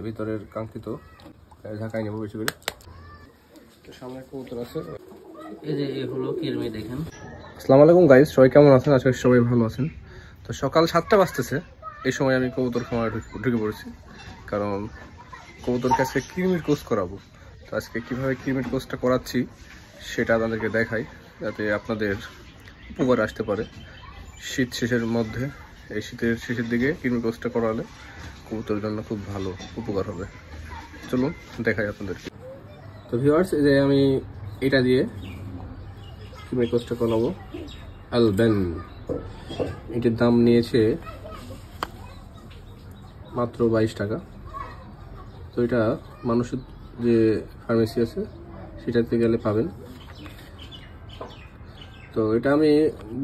ভিতরের কাঙ্ক্ষিত ঢাকায় নেবো বেশি করে। সামনে কবুতর আছে, এই যে এই হলো কিরমি দেখেন। আসসালামু আলাইকুম গাইস, সবাই কেমন আছেন? আজকে সবাই ভালো আছেন। তো সকাল 7টা বাজতেছে, এই সময় আমি কবুতর খামারে ঢুকে পড়েছি, কারণ কবুতরকে আজকে কিরমির কোর্স করাবো। তো আজকে কীভাবে কিরমির কোর্সটা করাচ্ছি সেটা আপনাদেরকে দেখাই, যাতে আপনাদের উপকার আসতে পারে। শীত শেষের মধ্যে, এই শীতের শেষের দিকে কিরমির কোর্সটা করালে কবুতরের জন্য খুব ভালো উপকার হবে। চলুন দেখাই আপনাদেরকে। তো ভিউয়ার্স, এই যে আমি এটা দিয়ে কিরমির কোর্সটা করাবো। আলবেন, এটির দাম নিয়েছে মাত্র 22 টাকা। তো এটা মানুষের যে ফার্মেসি আছে সেটাতে গেলে পাবেন। তো এটা আমি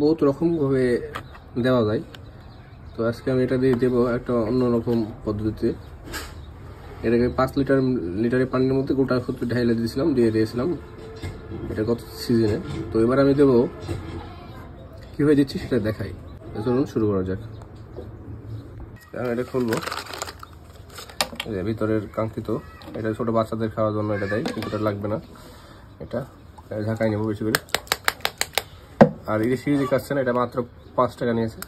বহুত রকমভাবে দেওয়া যায়, তো আজকে আমি এটা দিয়ে দেবো একটা অন্যরকম পদ্ধতিতে। এটাকে 5 লিটারের পানির মধ্যে গোটা সত্যি ঢাইলে দিয়েছিলাম এটা গত সিজনে। তো এবার আমি দেবো, কীভাবে দিচ্ছি সেটা দেখাই। চলুন শুরু করা যাক। আমি এটা খুলবো, ভিতরের কাঙ্ক্ষিত, এটা ছোট বাচ্চাদের খাওয়ার জন্য এটা দেয়, কিন্তু এটা লাগবে না। এটা ঢাকায় নেবো বেশি করে। আর এই যে সিরিজে কাটছে না, এটা মাত্র 5 টাকা নিয়েছে।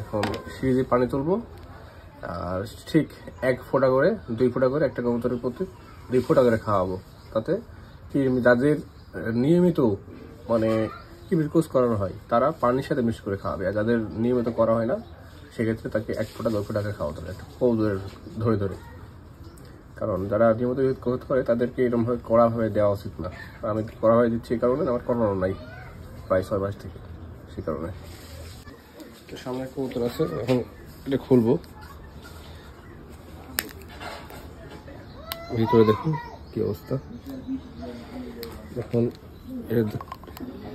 এখন সিরিজে পানি তুলবো, আর ঠিক 1 ফোঁটা করে 2 ফোঁটা করে একটা কবুতরের প্রতি 2 ফোঁটা করে খাওয়াবো। তাতে কিরমি যাদের নিয়মিত মানে কিরমির কোর্স করানো হয় তারা পানির সাথে মিক্স করে খাওয়াবে, আর যাদের নিয়মিত করা হয় না সেক্ষেত্রে তাকে 1 ফোঁটা 2 ফোঁটা করে খাওয়াতে হবে একটা কবুতরের ধরে ধরে। কারণ যারা নিয়মিত কোর্স করে তাদেরকে এরকমভাবে কড়াভাবে দেওয়া উচিত না। আমি কড়াভাবে দিচ্ছি এই কারণে, আমার করানো নাই প্রায় 6 মাস থেকে, সেই কারণে। সামনে কবুতর আছে, এখন এটা খুলবো। ভিতরে দেখুন কি অবস্থা। এখন এটা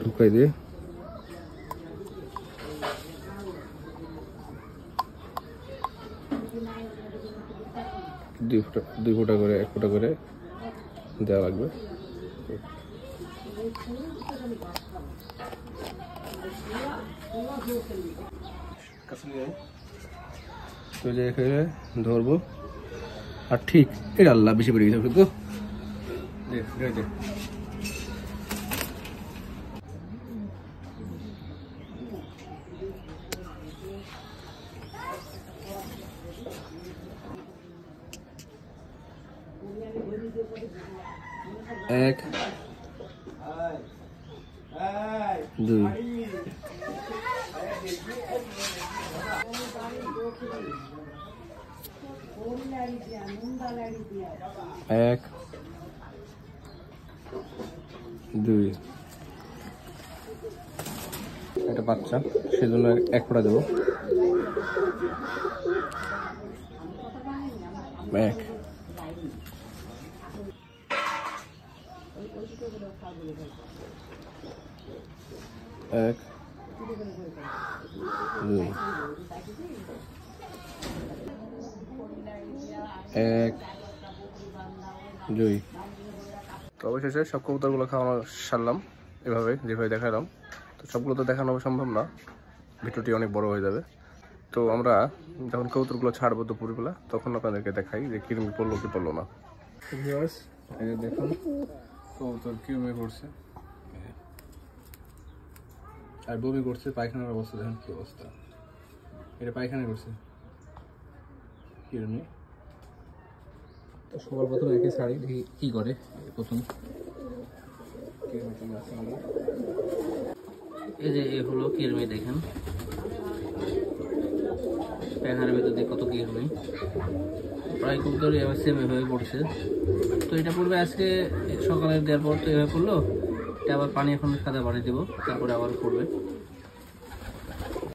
ঢুকাই দিয়ে দুই ফোঁটা করে 1 ফোঁটা করে দেওয়া লাগবে। এখানে ধরবো, আর ঠিক এটা আল্লাহ বেশি বেড়ে গেছে তো এক, দুই, এক, দুই। এটা বাচ্চা, সেজন্য 1 ফোঁটা দেবো। 1, 1, 2, 1, 2। তো অবশেষে সব কবুতরগুলো খাওয়ানো সারলাম, এভাবে যেভাবে দেখালাম। তো সবগুলো তো দেখানো সম্ভব না, ভিডিওটি অনেক বড় হয়ে যাবে। তো আমরা যখন কবুতরগুলো ছাড়বো দুপুরবেলা, তখন আপনাদেরকে দেখাই যে কিরমি পড়লো কি পড়লো না। দেখুন কবুতর কিরমি করছে আর বমি করছে, পায়খানার অবস্থা দেখেন কি অবস্থা। এটা পায়খানা করছে কিরমি। তো সবার প্রথমে একে ছাড়ি, দেখি কি করে। প্রথম এই যে এই হলো কিরমি দেখেন, পায়খানার ভিতর দিয়ে কত কিরমি, প্রায় কবুতরই এবার সেম এভাবে পড়ছে। তো এটা পড়বে আজকে সকালে দেওয়ার পর, তো এভাবে পড়লো। এটা আবার পানি এখন সাদা পানি দেবো, তারপরে আবার পড়বে।